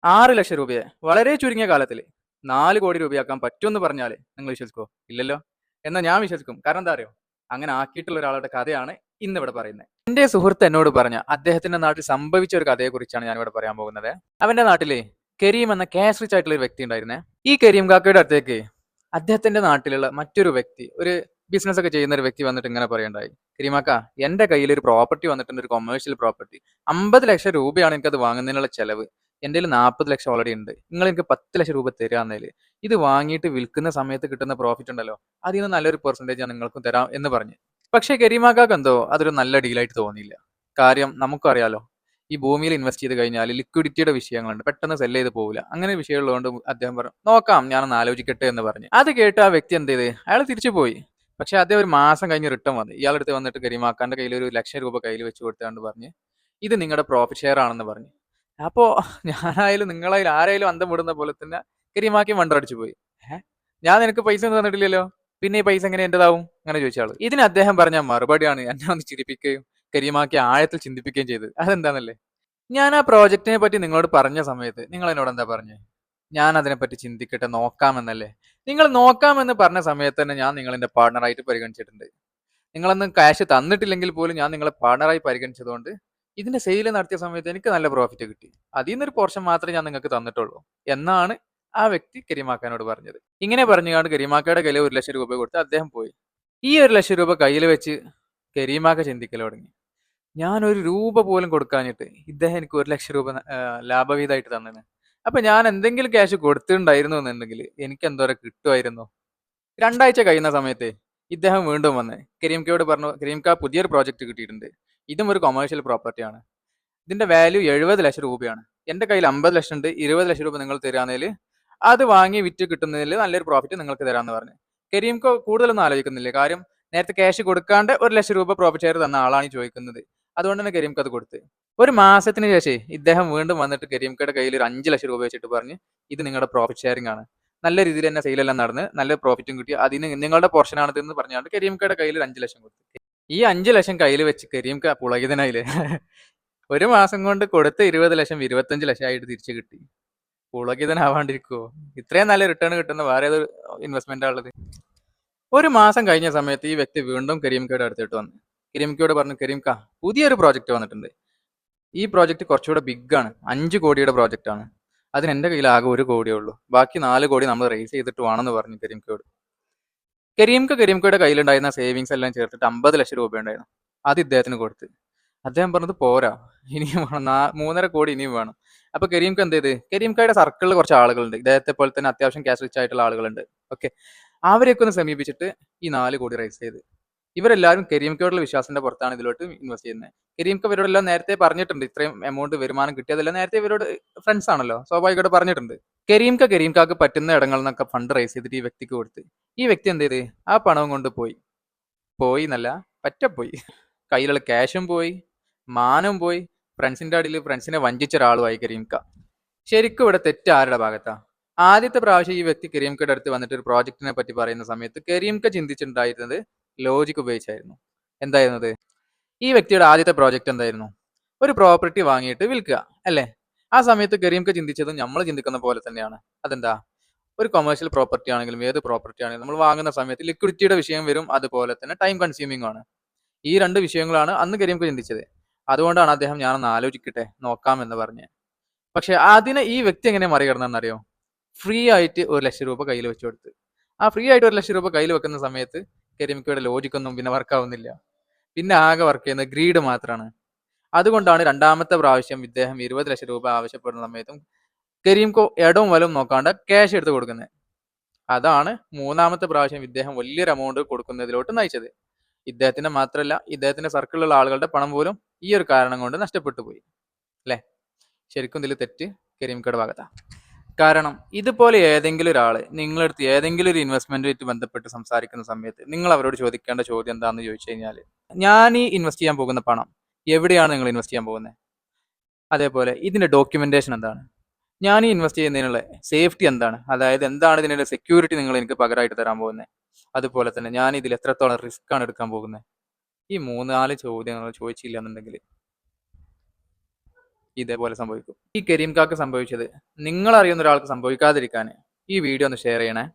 6 ലക്ഷം രൂപയെ വളരെ ചുരുങ്ങിയ കാലത്തിൽ 4 കോടി രൂപയാക്കാൻ പറ്റുമെന്ന് പറഞ്ഞാൽ നിങ്ങൾ വിശ്വസിക്കോ? ഇല്ലല്ലോ. എന്നാൽ ഞാൻ വിശ്വസിക്കും. കാരണം എന്താ അറിയോ? അങ്ങനെ ആക്കിയിട്ടുള്ള ഒരാളുടെ കഥയാണ് ഇന്നിവിടെ പറയുന്നത്. എന്റെ സുഹൃത്ത് എന്നോട് പറഞ്ഞ അദ്ദേഹത്തിന്റെ നാട്ടിൽ സംഭവിച്ച ഒരു കഥയെക്കുറിച്ചാണ് ഞാനിവിടെ പറയാൻ പോകുന്നത്. അവന്റെ നാട്ടിലെ കരീം എന്ന ക്യാഷ് റിച്ച് ആയിട്ടുള്ള ഒരു വ്യക്തി ഉണ്ടായിരുന്നേ. ഈ കരീം കാക്കയുടെ അടുത്തേക്ക് അദ്ദേഹത്തിന്റെ നാട്ടിലുള്ള മറ്റൊരു വ്യക്തി, ഒരു ബിസിനസ് ഒക്കെ ചെയ്യുന്ന ഒരു വ്യക്തി വന്നിട്ട് ഇങ്ങനെ പറയണ്ടായി: കരീമാക്ക, എന്റെ കയ്യിൽ ഒരു പ്രോപ്പർട്ടി വന്നിട്ടുണ്ട്, ഒരു കൊമേഴ്ഷ്യൽ പ്രോപ്പർട്ടി. 50 ലക്ഷം രൂപയാണ് എനിക്കത് വാങ്ങുന്നതിനുള്ള ചെലവ്. എന്റെ കയ്യിൽ 40 ലക്ഷം ഓൾറെഡി ഉണ്ട്. നിങ്ങൾ എനിക്ക് 10 ലക്ഷം രൂപ തരാന്നേല് ഇത് വാങ്ങിയിട്ട് വിൽക്കുന്ന സമയത്ത് കിട്ടുന്ന പ്രോഫിറ്റ് ഉണ്ടല്ലോ, അതിൽ നിന്ന് നല്ലൊരു പെർസെന്റേജ് ഞാൻ നിങ്ങൾക്കും തരാം എന്ന് പറഞ്ഞു. പക്ഷേ കരീമാക്കാക്ക് എന്തോ അതൊരു നല്ല ഡീലായിട്ട് തോന്നിയില്ല. കാര്യം നമുക്കറിയാലോ, ഈ ഭൂമിയിൽ ഇൻവെസ്റ്റ് ചെയ്ത് കഴിഞ്ഞാൽ ലിക്വിഡിറ്റിയുടെ വിഷയങ്ങളുണ്ട്, പെട്ടെന്ന് സെല് ചെയ്ത് പോകില്ല. അങ്ങനെ വിഷയമുള്ളതുകൊണ്ട് അദ്ദേഹം പറഞ്ഞു, നോക്കാം, ഞാനൊന്ന് ആലോചിക്കട്ടെ എന്ന് പറഞ്ഞു. അത് കേട്ട് ആ വ്യക്തി എന്ത് ചെയ്ത്, അയാൾ തിരിച്ചു പോയി. പക്ഷെ അദ്ദേഹം ഒരു മാസം കഴിഞ്ഞ് റിട്ടേൺ വന്നു. ഇയാളടുത്ത് വന്നിട്ട് കരീമാക്കാന്റെ കയ്യിൽ ഒരു 1 ലക്ഷം രൂപ കയ്യിൽ വെച്ച് കൊടുത്താണ്ട് പറഞ്ഞ്, ഇത് നിങ്ങളുടെ പ്രോഫിറ്റ് ഷെയർ ആണെന്ന് പറഞ്ഞു. അപ്പോ ഞാനായാലും നിങ്ങളായാലും ആരായാലും അന്തം വിടുന്ന പോലെ തന്നെ കരീമാക്കി വണ്ടടിച്ചു പോയി. ഞാൻ നിനക്ക് പൈസ ഒന്നും തന്നിട്ടില്ലല്ലോ, പിന്നെ ഈ പൈസ എങ്ങനെ എന്റേതാവും? അങ്ങനെ ചോദിച്ചാള്. ഇതിന് അദ്ദേഹം പറഞ്ഞ മറുപടിയാണ് എന്നെ ഒന്ന് ചിരിപ്പിക്കുകയും കരീമാക്കി ആഴത്തിൽ ചിന്തിപ്പിക്കുകയും ചെയ്തത്. അതെന്താന്നല്ലേ? ഞാൻ ആ പ്രോജക്റ്റിനെ പറ്റി നിങ്ങളോട് പറഞ്ഞ സമയത്ത് നിങ്ങൾ എന്നോട് എന്താ പറഞ്ഞേ? ഞാൻ അതിനെപ്പറ്റി ചിന്തിക്കട്ടെ, നോക്കാമെന്നല്ലേ? നിങ്ങൾ നോക്കാമെന്ന് പറഞ്ഞ സമയത്ത് തന്നെ ഞാൻ നിങ്ങൾ എന്റെ പാർട്ണറായിട്ട് പരിഗണിച്ചിട്ടുണ്ട്. നിങ്ങളൊന്നും ക്യാഷ് തന്നിട്ടില്ലെങ്കിൽ പോലും ഞാൻ നിങ്ങളെ പാർട്ണറായി പരിഗണിച്ചതുകൊണ്ട് ഇതിന്റെ സെയിൽ നടത്തിയ സമയത്ത് എനിക്ക് നല്ല പ്രോഫിറ്റ് കിട്ടി. അതിൽ നിന്നൊരു പോർഷൻ മാത്രമേ ഞാൻ നിങ്ങൾക്ക് തന്നിട്ടുള്ളൂ എന്നാണ് ആ വ്യക്തി കരീമാക്കാനോട് പറഞ്ഞത്. ഇങ്ങനെ പറഞ്ഞുകൊണ്ട് കരീമാക്കയുടെ കയ്യിൽ 1 ലക്ഷം രൂപ കൊടുത്ത് അദ്ദേഹം പോയി. ഈ 1 ലക്ഷം രൂപ കയ്യിൽ വെച്ച് കരീമാക്ക ചിന്തിക്കൽ തുടങ്ങി. ഞാൻ ഒരു രൂപ പോലും കൊടുക്കാഞ്ഞിട്ട് ഇദ്ദേഹം എനിക്ക് 1 ലക്ഷം രൂപ ലാഭവിഹിതമായിട്ട് തന്നത്. അപ്പൊ ഞാൻ എന്തെങ്കിലും ക്യാഷ് കൊടുത്തിട്ടുണ്ടായിരുന്നു എന്നുണ്ടെങ്കിൽ എനിക്ക് എന്തോരം കിട്ടുമായിരുന്നു. 2 ആഴ്ച കഴിയുന്ന സമയത്ത് ഇദ്ദേഹം വീണ്ടും വന്ന് കരീംക്കയോട് പറഞ്ഞു, കരീംക്ക, പുതിയൊരു പ്രോജക്റ്റ് കിട്ടിയിട്ടുണ്ട്. ഇതും ഒരു കൊമേഴ്ഷ്യൽ പ്രോപ്പർട്ടിയാണ്. ഇതിന്റെ വാല്യൂ 70 ലക്ഷം രൂപയാണ്. എന്റെ കയ്യിൽ 50 ലക്ഷം ഉണ്ട്. 20 ലക്ഷം രൂപ നിങ്ങൾ തരാന്നതിൽ അത് വാങ്ങി വിറ്റ് കിട്ടുന്നതിൽ നല്ലൊരു പ്രോഫിറ്റ് നിങ്ങൾക്ക് തരാമെന്ന് പറഞ്ഞു. കരീംക്കോ കൂടുതലൊന്നും ആലോചിക്കുന്നില്ല. കാര്യം നേരത്തെ ക്യാഷ് കൊടുക്കാണ്ട് 1 ലക്ഷം രൂപ പ്രോഫിറ്റ് ഷെയർ തന്ന ആളാണ് ഈ ചോദിക്കുന്നത്. അതുകൊണ്ട് തന്നെ കരീംക്ക് അത് കൊടുത്ത്. ഒരു മാസത്തിന് ശേഷം ഇദ്ദേഹം വീണ്ടും വന്നിട്ട് കരീംക്കയുടെ കയ്യിൽ ഒരു 5 ലക്ഷം രൂപ വെച്ചിട്ട് പറഞ്ഞ്, ഇത് നിങ്ങളുടെ പ്രോഫിറ്റ് ഷെയറിംഗ് ആണ്. നല്ല രീതിയിൽ തന്നെ സെയിലെല്ലാം നടന്ന് നല്ല പ്രോഫിറ്റും കിട്ടി. അതിന് നിങ്ങളുടെ പോർഷൻ ആണ് എന്ന് പറഞ്ഞാണ്ട് കരീംക്കയുടെ കയ്യിൽ ഒരു 5 ലക്ഷം കൊടുത്തു. ഈ 5 ലക്ഷം കയ്യിൽ വെച്ച് കരീംക്ക പുളകിതനായില്ലേ. ഒരു മാസം കൊണ്ട് കൊടുത്ത 20 ലക്ഷം 25 ലക്ഷം ആയിട്ട് തിരിച്ചു കിട്ടി. പുളകിതനാവാണ്ടിരിക്കുവോ? ഇത്രയും നല്ല റിട്ടേൺ കിട്ടുന്ന വേറെ ഏതൊരു ഇൻവെസ്റ്റ്മെന്റാ ഉള്ളത്? ഒരു മാസം കഴിഞ്ഞ സമയത്ത് ഈ വ്യക്തി വീണ്ടും കരീംക്കയുടെ അടുത്തിട്ട് വന്നു. കരീംക്കയോട് പറഞ്ഞു, കരീംക്ക, പുതിയൊരു പ്രോജക്റ്റ് വന്നിട്ടുണ്ട്. ഈ പ്രോജക്റ്റ് കുറച്ചുകൂടെ ബിഗ് ആണ്. 5 കോടിയുടെ പ്രോജക്റ്റ് ആണ്. അതിന് എന്റെ കയ്യിൽ ആകെ 1 കോടിയേ ഉള്ളൂ. ബാക്കി 4 കോടി നമ്മൾ റേസ് ചെയ്തിട്ട് വേണമെന്ന് പറഞ്ഞു കരീംക്കയോട്. കരീംക്കയുടെ കയ്യിലുണ്ടായിരുന്ന സേവിങ്സ് എല്ലാം ചേർത്തിട്ട് 50 ലക്ഷം രൂപ ഉണ്ടായിരുന്നു. അത് ഇദ്ദേഹത്തിന് കൊടുത്ത്. അദ്ദേഹം പറഞ്ഞത് പോരാ, ഇനിയും വേണം, 3.5 കോടി ഇനിയും വേണം. അപ്പൊ കരീംക്ക എന്ത് ചെയ്ത്, കരീംക്കയുടെ സർക്കിളിൽ കുറച്ച് ആളുകളുണ്ട്, ഇദ്ദേഹത്തെ പോലെ തന്നെ അത്യാവശ്യം ക്യാഷ് റിച്ച് ആയിട്ടുള്ള ആളുകളുണ്ട്. ഓക്കെ, അവരെയൊക്കെ ഒന്ന് സമീപിച്ചിട്ട് ഈ 4 കോടി റൈസ് ചെയ്ത്. ഇവരെല്ലാവരും കരീംക്കയോടുള്ള വിശ്വാസത്തിന്റെ പുറത്താണ് ഇതിലോട്ട് ഇൻവെസ്റ്റ് ചെയ്യുന്നത്. കരീംക്ക ഇവരോടെല്ലാം നേരത്തെ പറഞ്ഞിട്ടുണ്ട്, ഇത്രയും എമൗണ്ട് വരുമാനം കിട്ടിയതെല്ലാം നേരത്തെ ഇവരോട് ഫ്രണ്ട്സ് ആണല്ലോ, സ്വാഭാവികമായിട്ട് പറഞ്ഞിട്ടുണ്ട്. കരീംക്കാക്ക് പറ്റുന്ന ഇടങ്ങളിൽ നിന്നൊക്കെ ഫണ്ട് റൈസ് ചെയ്തിട്ട് ഈ വ്യക്തിക്ക് കൊടുത്ത്. ഈ വ്യക്തി എന്ത് ചെയ്ത്, ആ പണവും കൊണ്ട് പോയി എന്നല്ല, പറ്റപ്പോയി. കയ്യിലുള്ള ക്യാഷും പോയി, മാനം പോയി, ഫ്രണ്ട്സിന്റെ അടിയിൽ ഫ്രണ്ട്സിനെ വഞ്ചിച്ച ഒരാളുമായി കരീംക്ക. ശരിക്കും ഇവിടെ തെറ്റ് ആരുടെ ഭാഗത്താ? ആദ്യത്തെ പ്രാവശ്യം ഈ വ്യക്തി കരീംക്കയുടെ അടുത്ത് വന്നിട്ട് ഒരു പ്രോജക്റ്റിനെ പറ്റി പറയുന്ന സമയത്ത് കരീംക്ക ചിന്തിച്ചിട്ടുണ്ടായിരുന്നത് ലോജിക് ഉപയോഗിച്ചായിരുന്നു. എന്തായിരുന്നത്? ഈ വ്യക്തിയുടെ ആദ്യത്തെ പ്രോജക്റ്റ് എന്തായിരുന്നു? ഒരു പ്രോപ്പർട്ടി വാങ്ങിയിട്ട് വിൽക്കുക, അല്ലേ? ആ സമയത്ത് കരീംക്ക ചിന്തിച്ചതും നമ്മൾ ചിന്തിക്കുന്ന പോലെ തന്നെയാണ്. അതെന്താ? ഒരു കൊമേഴ്ഷ്യൽ പ്രോപ്പർട്ടി ആണെങ്കിലും ഏത് പ്രോപ്പർട്ടി ആണെങ്കിലും നമ്മൾ വാങ്ങുന്ന സമയത്ത് ലിക്വിഡിറ്റിയുടെ വിഷയം വരും, അതുപോലെ തന്നെ ടൈം കൺസ്യൂമിംഗ് ആണ്. ഈ 2 വിഷയങ്ങളാണ് അന്ന് കരീംക്ക ചിന്തിച്ചത്. അതുകൊണ്ടാണ് അദ്ദേഹം ഞാനൊന്ന് ആലോചിക്കട്ടെ, നോക്കാം എന്ന് പറഞ്ഞത്. പക്ഷെ അതിനെ ഈ വ്യക്തി എങ്ങനെ മറികടന്നെന്നറിയോ? ഫ്രീ ആയിട്ട് 1 ലക്ഷം രൂപ കയ്യിൽ വെച്ച് കൊടുത്ത്. ആ ഫ്രീ ആയിട്ട് 1 ലക്ഷം രൂപ കയ്യിൽ വെക്കുന്ന സമയത്ത് കരീംക്കയുടെ ലോജിക്കൊന്നും പിന്നെ വർക്കാവുന്നില്ല. പിന്നെ ആകെ വർക്ക് ചെയ്യുന്നത് ഗ്രീഡ് മാത്രമാണ്. അതുകൊണ്ടാണ് 2-മത്തെ പ്രാവശ്യം ഇദ്ദേഹം 20 ലക്ഷം രൂപ ആവശ്യപ്പെടുന്ന സമയത്തും കരീംക്കോ ഇടവും വലവും നോക്കാണ്ട് ക്യാഷ് എടുത്ത് കൊടുക്കുന്നത്. അതാണ് 3-മത്തെ പ്രാവശ്യം ഇദ്ദേഹം വലിയൊരു എമൗണ്ട് കൊടുക്കുന്നതിലോട്ട് നയിച്ചത്. ഇദ്ദേഹത്തിന്റെ മാത്രമല്ല, ഇദ്ദേഹത്തിന്റെ സർക്കിളിലുള്ള ആളുകളുടെ പണം പോലും ഈ ഒരു കാരണം കൊണ്ട് നഷ്ടപ്പെട്ടു പോയി, അല്ലെ? ശരിക്കും ഇതിൽ തെറ്റ് കരീംക്കയുടെ ഭാഗത്താ. കാരണം ഇതുപോലെ ഏതെങ്കിലും ഒരാള് നിങ്ങളടുത്ത് ഏതെങ്കിലും ഒരു ഇൻവെസ്റ്റ്മെന്റുമായിട്ട് ബന്ധപ്പെട്ട് സംസാരിക്കുന്ന സമയത്ത് നിങ്ങൾ അവരോട് ചോദിക്കേണ്ട ചോദ്യം എന്താണെന്ന് ചോദിച്ചു കഴിഞ്ഞാൽ, ഞാൻ ഈ ഇൻവെസ്റ്റ് ചെയ്യാൻ പോകുന്ന പണം എവിടെയാണ് നിങ്ങൾ ഇൻവെസ്റ്റ് ചെയ്യാൻ പോകുന്നത്? അതേപോലെ ഇതിന്റെ ഡോക്യുമെന്റേഷൻ എന്താണ്? ഞാൻ ഈ ഇൻവെസ്റ്റ് ചെയ്യുന്നതിനുള്ള സേഫ്റ്റി എന്താണ്? അതായത് എന്താണ് ഇതിനുള്ള സെക്യൂരിറ്റി നിങ്ങൾ എനിക്ക് പകരമായിട്ട് തരാൻ പോകുന്നത്? അതുപോലെ തന്നെ ഞാൻ ഇതിൽ എത്രത്തോളം റിസ്ക് ആണ് എടുക്കാൻ പോകുന്നത്? ഈ 3-4 ചോദ്യങ്ങൾ ചോദിച്ചില്ല എന്നുണ്ടെങ്കിൽ ഇതേപോലെ സംഭവിക്കും. ഈ കരീം കാക്ക് സംഭവിച്ചത് നിങ്ങൾ അറിയുന്ന ഒരാൾക്ക് സംഭവിക്കാതിരിക്കാൻ ഈ വീഡിയോ ഒന്ന് ഷെയർ ചെയ്യണേ.